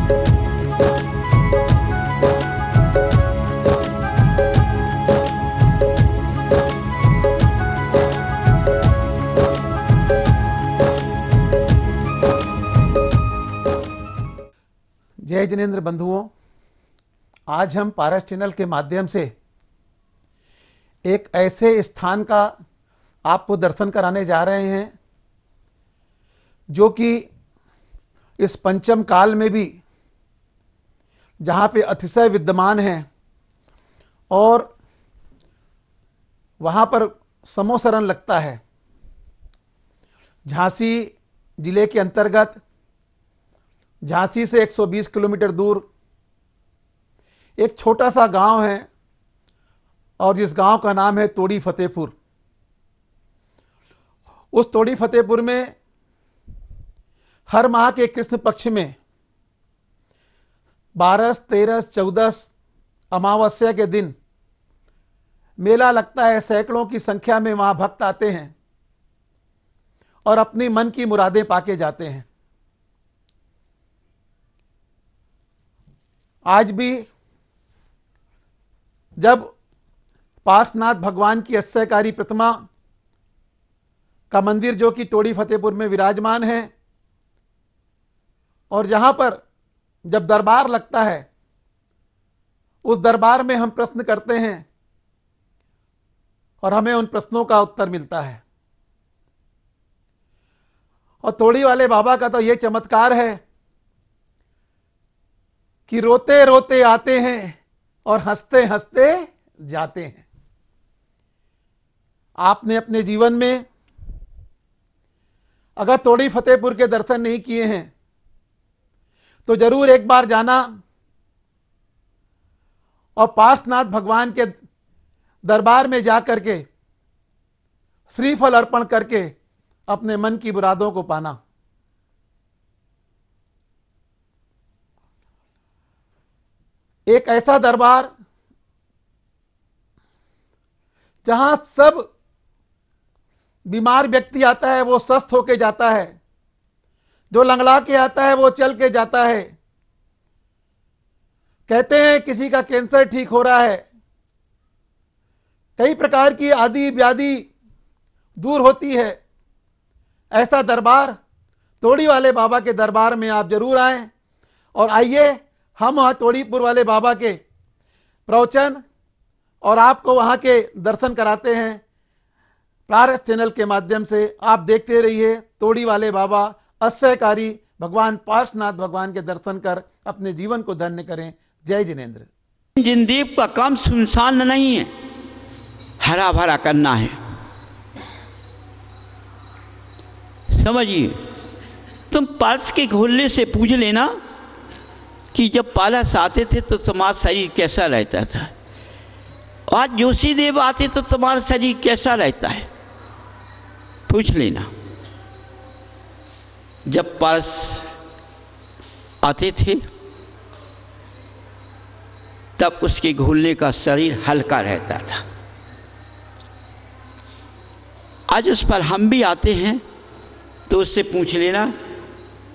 जय जिनेंद्र बंधुओं, आज हम पारस चैनल के माध्यम से एक ऐसे स्थान का आपको दर्शन कराने जा रहे हैं जो कि इस पंचम काल में भी जहाँ पे अतिशय विद्यमान है और वहाँ पर समोसरण लगता है। झांसी जिले के अंतर्गत झांसी से 120 किलोमीटर दूर एक छोटा सा गांव है और जिस गांव का नाम है तोड़ी फतेहपुर। उस तोड़ी फतेहपुर में हर माह के कृष्ण पक्ष में 12, 13, 14 अमावस्या के दिन मेला लगता है। सैकड़ों की संख्या में वहां भक्त आते हैं और अपनी मन की मुरादें पाके जाते हैं। आज भी जब पार्श्वनाथ भगवान की अक्षयकारी प्रतिमा का मंदिर जो कि तोड़ी फतेहपुर में विराजमान है और जहां पर जब दरबार लगता है उस दरबार में हम प्रश्न करते हैं और हमें उन प्रश्नों का उत्तर मिलता है। और तोड़ी वाले बाबा का तो यह चमत्कार है कि रोते रोते आते हैं और हंसते हंसते जाते हैं। आपने अपने जीवन में अगर तोड़ी फतेहपुर के दर्शन नहीं किए हैं तो जरूर एक बार जाना और पार्श्वनाथ भगवान के दरबार में जाकर के श्रीफल अर्पण करके अपने मन की मुरादों को पाना। एक ऐसा दरबार जहां सब बीमार व्यक्ति आता है वो स्वस्थ होके जाता है, जो लंगड़ा के आता है वो चल के जाता है। कहते हैं किसी का कैंसर ठीक हो रहा है, कई प्रकार की आदि व्याधि दूर होती है। ऐसा दरबार तोड़ी वाले बाबा के दरबार में आप जरूर आएं और आइए हम वहाँ तोड़ीपुर वाले बाबा के प्रवचन और आपको वहाँ के दर्शन कराते हैं पारस चैनल के माध्यम से। आप देखते रहिए तोड़ी वाले बाबा अक्षयकारी भगवान पार्श्वनाथ भगवान के दर्शन कर अपने जीवन को धन्य करें। जय जिनेंद्र। जिंदगी का काम सुनसान नहीं है, हरा भरा करना है। समझिए, तुम पारस के घोलने से पूछ लेना कि जब पारस आते थे तो तुम्हारा शरीर कैसा रहता था, आज जोशी देव आते तो तुम्हारा शरीर कैसा रहता है, पूछ लेना। जब पारस आते थे तब उसके घुलने का शरीर हल्का रहता था। आज उस पर हम भी आते हैं तो उससे पूछ लेना,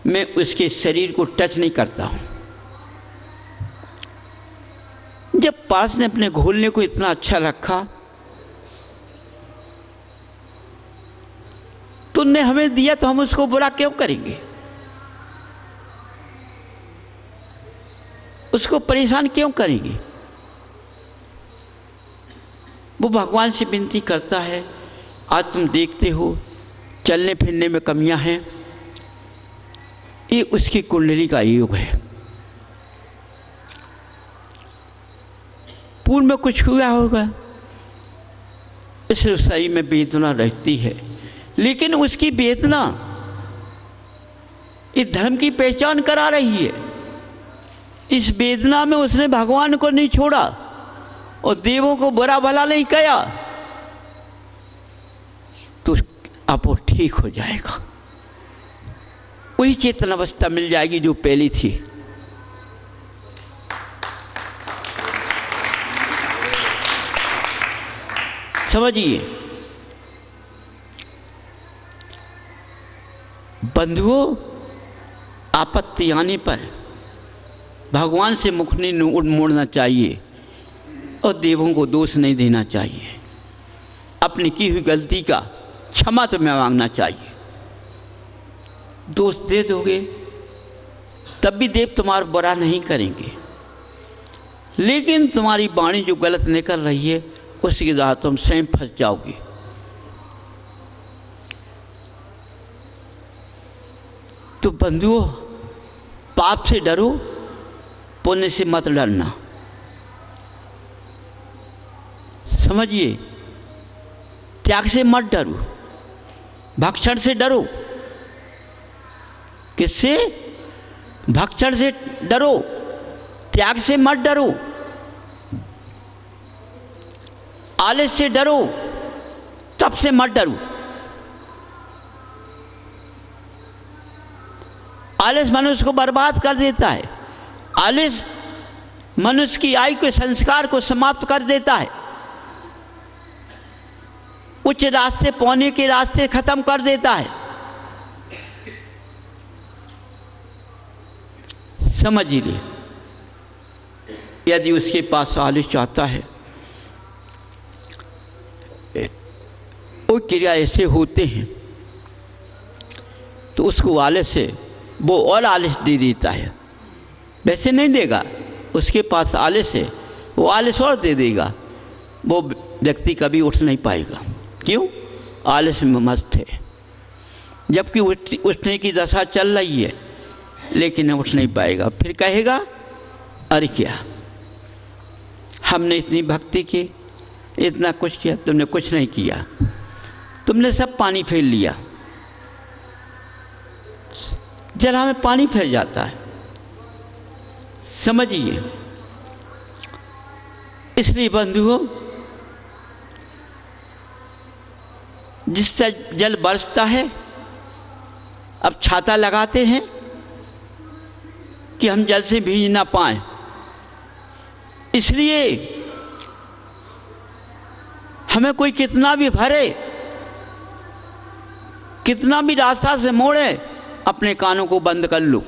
मैं उसके शरीर को टच नहीं करता हूँ। जब पारस ने अपने घोलने को इतना अच्छा रखा तुमने हमें दिया तो हम उसको बुरा क्यों करेंगे, उसको परेशान क्यों करेंगे। वो भगवान से विनती करता है। आज तुम देखते हो चलने फिरने में कमियां हैं, ये उसकी कुंडली का योग है। पूर्व में कुछ हुआ होगा इसलिए शरीर में वेदना रहती है, लेकिन उसकी वेदना इस धर्म की पहचान करा रही है। इस वेदना में उसने भगवान को नहीं छोड़ा और देवों को बुरा भला नहीं किया, तो अब वो ठीक हो जाएगा। वही चेतन अवस्था मिल जाएगी जो पहली थी। समझिए बंधुओं, आपत्ति आने पर भगवान से मुख नहीं मोड़ना चाहिए और देवों को दोष नहीं देना चाहिए। अपनी की हुई गलती का क्षमा तुम्हें मांगना चाहिए। दोष दे दोगे तब भी देव तुम्हारा बुरा नहीं करेंगे, लेकिन तुम्हारी वाणी जो गलत निकल रही है उसके द्वारा तुम स्वयं फंस जाओगे। तो बंधुओं, पाप से डरो, पुण्य से मत डरना। समझिए, त्याग से मत डरो, भक्षण से डरो। किससे? भक्षण से डरो, त्याग से मत डरो। आलस से डरो, तप से मत डरो। आलस मनुष्य को बर्बाद कर देता है। आलस मनुष्य की आयु के संस्कार को समाप्त कर देता है। उच्च रास्ते पाने के रास्ते खत्म कर देता है। समझिए, यदि उसके पास आलस चाहता है, वो क्रिया ऐसे होते हैं तो उसको आलस से वो और आलस दे देता है। वैसे नहीं देगा, उसके पास आलस है, वो आलस और दे देगा। वो व्यक्ति कभी उठ नहीं पाएगा। क्यों? आलस में मस्त है, जबकि उठने की दशा चल रही है, लेकिन उठ नहीं पाएगा। फिर कहेगा, अरे क्या हमने इतनी भक्ति की, इतना कुछ किया, तुमने कुछ नहीं किया, तुमने सब पानी फेर लिया। जला में पानी फैल जाता है। समझिए, इसलिए बंधुओं, जिससे जल बरसता है, अब छाता लगाते हैं कि हम जल से भीग ना पाए। इसलिए हमें कोई कितना भी भरे, कितना भी रास्ता से मोड़े, अपने कानों को बंद कर लो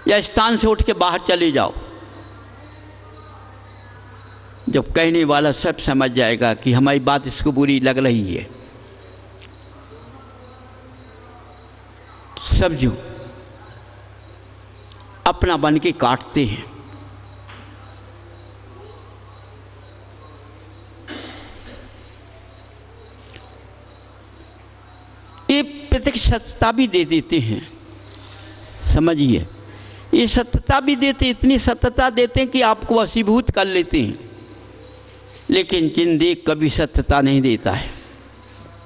या स्थान से उठ के बाहर चले जाओ। जब कहने वाला सब समझ जाएगा कि हमारी बात इसको बुरी लग रही है, समझो, अपना बन के काटते हैं। ये प्रत्यक्ष सत्यता भी दे देते हैं। समझिए, ये सत्यता भी देते, इतनी सत्यता देते हैं कि आपको वशीभूत कर लेते हैं। लेकिन जिंदगी कभी सत्यता नहीं देता है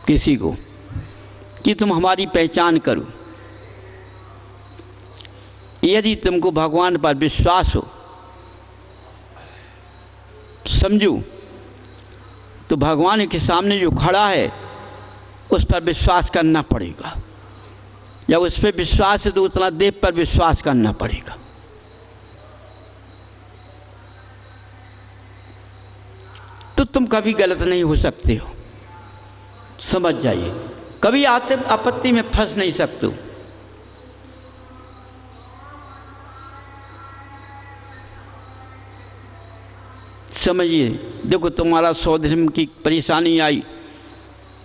किसी को कि तुम हमारी पहचान करो। यदि तुमको भगवान पर विश्वास हो, समझो, तो भगवान के सामने जो खड़ा है उस पर विश्वास करना पड़ेगा। जब उस पर विश्वास है तो उतना देव पर विश्वास करना पड़ेगा। तो तुम कभी गलत नहीं हो सकते हो। समझ जाइए, कभी आते आपत्ति में फंस नहीं सकते हो। समझिए, देखो, तुम्हारा सौधर्म की परेशानी आई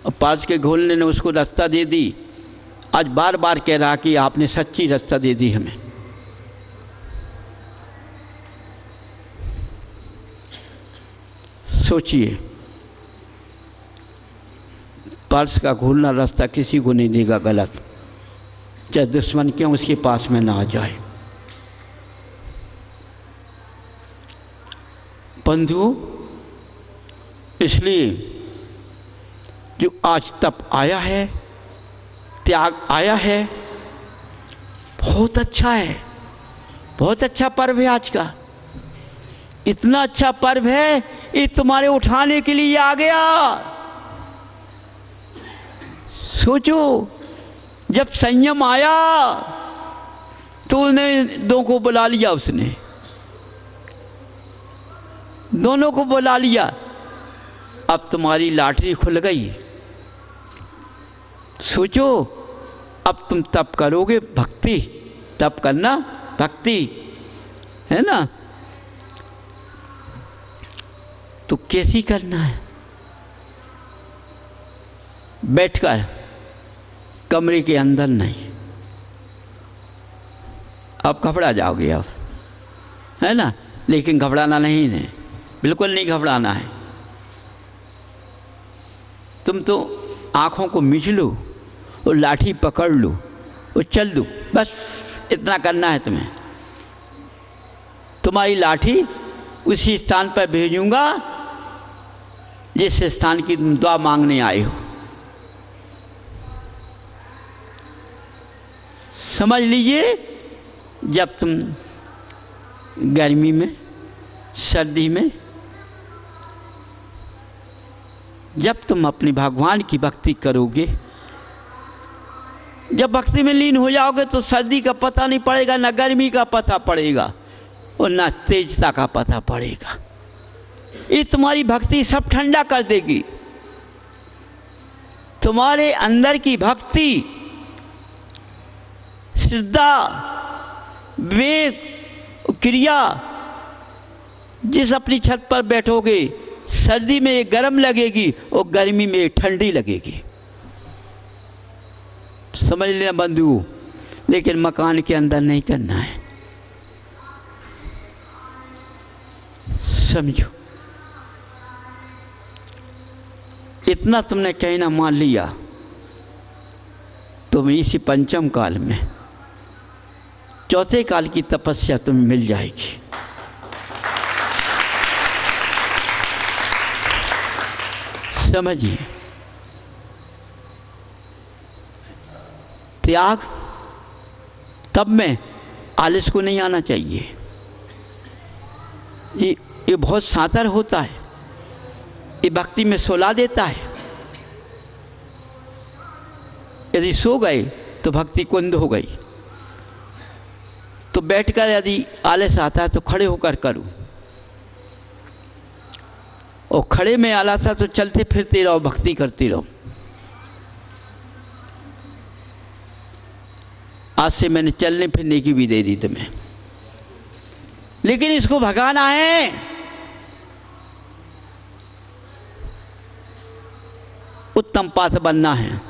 और पास के घोलने ने उसको रास्ता दे दी। आज बार बार कह रहा कि आपने सच्ची रास्ता दे दी हमें। सोचिए, पार्स का घोलना रास्ता किसी को नहीं देगा गलत, चाहे दुश्मन क्यों उसके पास में ना आ जाए। बंधुओं, इसलिए जो आज तप आया है, त्याग आया है, बहुत अच्छा है। बहुत अच्छा पर्व है आज का। इतना अच्छा पर्व है, ये तुम्हारे उठाने के लिए आ गया। सोचो, जब संयम आया तो उन्हें दो को बुला लिया, उसने दोनों को बुला लिया। अब तुम्हारी लॉटरी खुल गई। सोचो, अब तुम तप करोगे, भक्ति तप करना भक्ति, है ना, तो कैसी करना है? बैठकर, कमरे के अंदर नहीं। आप घबरा जाओगे अब, है ना, लेकिन घबराना नहीं है, बिल्कुल नहीं घबराना है। तुम तो आँखों को मीच लो और लाठी पकड़ लो और चल दो, बस इतना करना है तुम्हें। तुम्हारी लाठी उसी स्थान पर भेजूंगा जिस स्थान की तुम दुआ मांगने आए हो। समझ लीजिए, जब तुम गर्मी में, सर्दी में, जब तुम अपने भगवान की भक्ति करोगे, जब भक्ति में लीन हो जाओगे तो सर्दी का पता नहीं पड़ेगा, ना गर्मी का पता पड़ेगा और ना तेजता का पता पड़ेगा। ये तुम्हारी भक्ति सब ठंडा कर देगी। तुम्हारे अंदर की भक्ति, श्रद्धा, विवेक, क्रिया, जिस अपनी छत पर बैठोगे, सर्दी में ये गर्म लगेगी और गर्मी में ये ठंडी लगेगी। समझ लेना बंधु, लेकिन मकान के अंदर नहीं करना है, समझो। इतना तुमने कहना मान लिया तो इसी पंचम काल में, चौथे काल की तपस्या तुम्हें मिल जाएगी। समझिए, त्याग तब में आलस को नहीं आना चाहिए। ये बहुत सातर होता है, ये भक्ति में सुला देता है। यदि सो गए तो भक्ति कुंद हो गई। तो बैठकर यदि आलस आता है तो खड़े होकर करो, और खड़े में आलस आता तो चलते फिरते रहो, भक्ति करते रहो। आज से मैंने चलने फिरने की भी दे दी तुम्हें, लेकिन इसको भगाना है। उत्तम पाथ बनना है,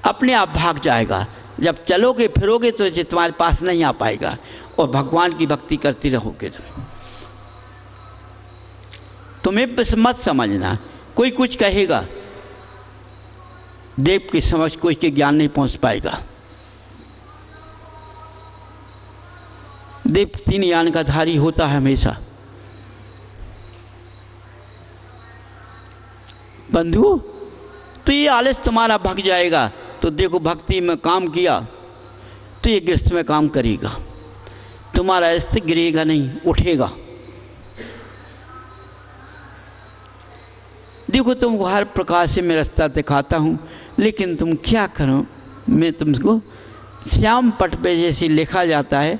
अपने आप भाग जाएगा। जब चलोगे फिरोगे तो ये तुम्हारे पास नहीं आ पाएगा, और भगवान की भक्ति करती रहोगे। तुम्हें बस मत समझना कोई कुछ कहेगा, देव की समझ कोई के ज्ञान नहीं पहुंच पाएगा। देव तीन ज्ञान का धारी होता है हमेशा। बंधु, तो ये आलस तुम्हारा भग जाएगा। तो देखो, भक्ति में काम किया तो ये गृहस्थ में काम करेगा, तुम्हारा स्थिर गिरेगा नहीं, उठेगा। देखो, तुमको हर प्रकार से मैं रास्ता दिखाता हूँ, लेकिन तुम क्या करो, मैं तुमको श्याम पट पे जैसे लिखा जाता है,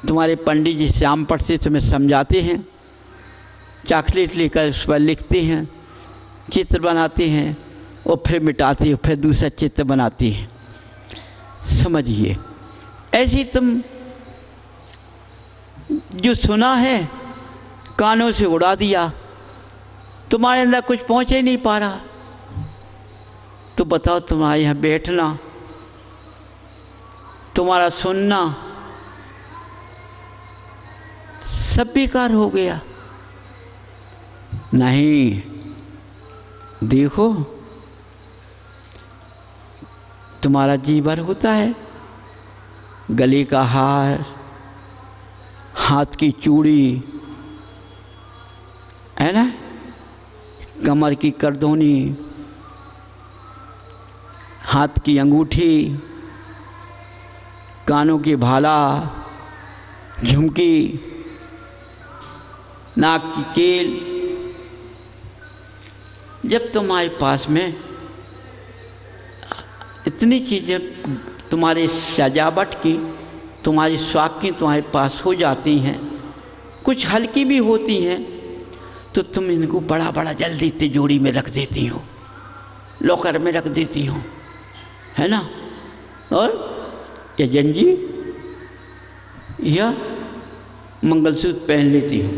तुम्हारे पंडित जी श्याम पट से तुम्हें समझाते हैं, चॉकलेट लेकर उस पर लिखते हैं, चित्र बनाते हैं और फिर मिटाते हैं, फिर दूसरा चित्र बनाते हैं। समझिए, ऐसी तुम जो सुना है कानों से उड़ा दिया, तुम्हारे अंदर कुछ पहुँच ही नहीं पा रहा। तो बताओ, तुम्हारे यहाँ बैठना, तुम्हारा सुनना सब बेकार हो गया। नहीं, देखो, तुम्हारा जीवर होता है, गले का हार, हाथ की चूड़ी, है ना, कमर की करदोनी, हाथ की अंगूठी, कानों की भाला, झुमकी, नाक की केल। जब तुम्हारे पास में इतनी चीज़ें तुम्हारी सजावट की, तुम्हारी स्वाद की तुम्हारे पास हो जाती हैं, कुछ हल्की भी होती हैं, तो तुम इनको बड़ा बड़ा जल्दी तिजोरी में रख देती हो, लॉकर में रख देती हो, है ना। और ये जंजीर या मंगलसूत्र पहन लेती हूँ,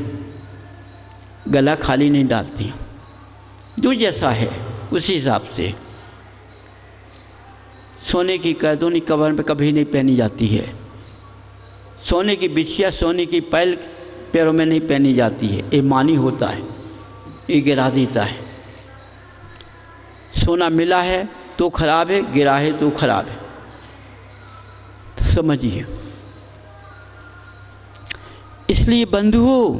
गला खाली नहीं डालती हूँ। जो जैसा है उसी हिसाब से। सोने की कैदोनी कमर में कभी नहीं पहनी जाती है। सोने की बिछिया, सोने की पैल पैरों में नहीं पहनी जाती है। ये मानी होता है, ये गिरा देता है। सोना मिला है तो खराब है, गिरा है तो खराब है, समझिए। इसलिए बंधुओं,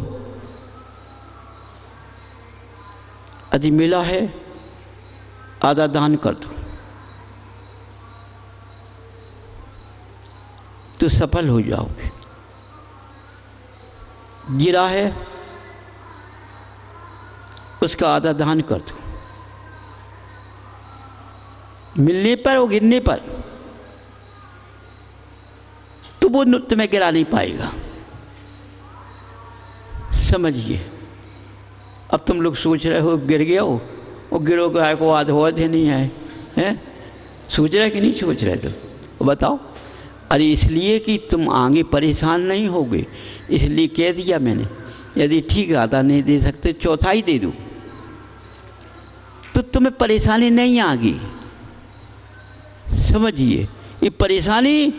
यदि मिला है आधा दान कर दो तो सफल हो जाओगे। गिरा है उसका आधा दान कर दो। मिलने पर और गिरने पर तो वो तुम्हें गिरा नहीं पाएगा, समझिए। अब तुम लोग सोच रहे हो गिर गया हो, और गिरो गाय को आधे नहीं है, हैं? सोच रहे कि नहीं सोच रहे? तो बताओ। अरे इसलिए कि तुम आगे परेशान नहीं होगे, इसलिए कह दिया मैंने। यदि ठीक आधा नहीं दे सकते, चौथाई दे दो तो तुम्हें परेशानी नहीं आगी, समझिए। ये परेशानी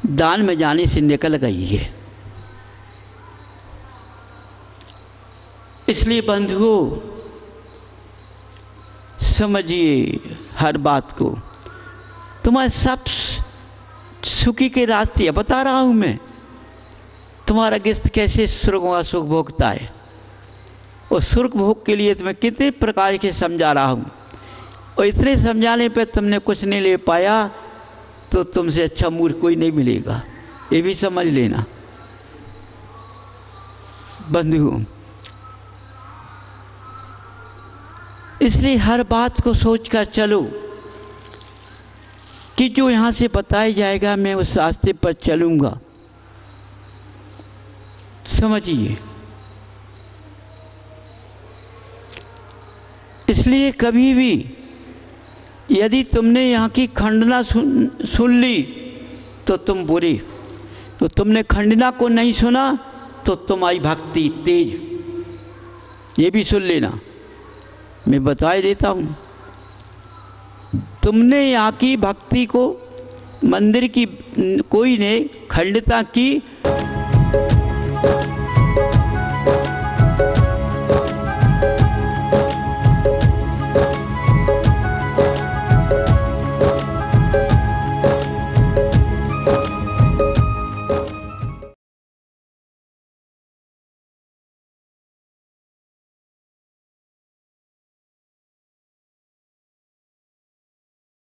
दान में जाने से निकल गई है। इसलिए बंधुओं, समझिए हर बात को। तुम्हारे सब सुखी के रास्ते बता रहा हूं मैं। तुम्हारा गिस्त कैसे सुर्ग व सुख भोगता है, और सुर्ग भोग के लिए तुम्हें कितने प्रकार के समझा रहा हूं, और इतने समझाने पे तुमने कुछ नहीं ले पाया तो तुमसे अच्छा मूर्ख कोई नहीं मिलेगा, ये भी समझ लेना बंधुओं। इसलिए हर बात को सोचकर चलो कि जो यहाँ से बताया जाएगा मैं उस रास्ते पर चलूँगा, समझिए। इसलिए कभी भी यदि तुमने यहाँ की खंडना सुन ली तो तुम बुरे, तो तुमने खंडना को नहीं सुना तो तुम्हारी भक्ति तेज। ये भी सुन लेना, मैं बता देता हूँ। तुमने यहाँ की भक्ति को, मंदिर की कोई ने खंडिता की